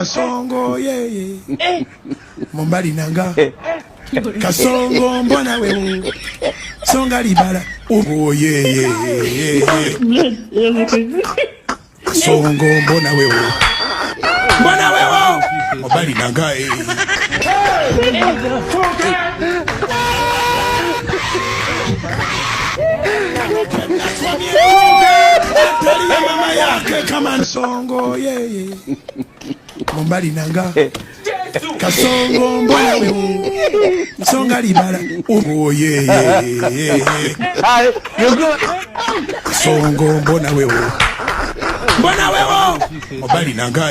Kasongo yeye Mombali nanga Kasongo mbona wewe Songa libala oh yeye Kasongo mbona wewe Mombali nanga mama yake kama Songo yeye Mombali nanga Kasongo mbona wewe Songa libala oh yeye Kasongo mbona wewe Mombali nanga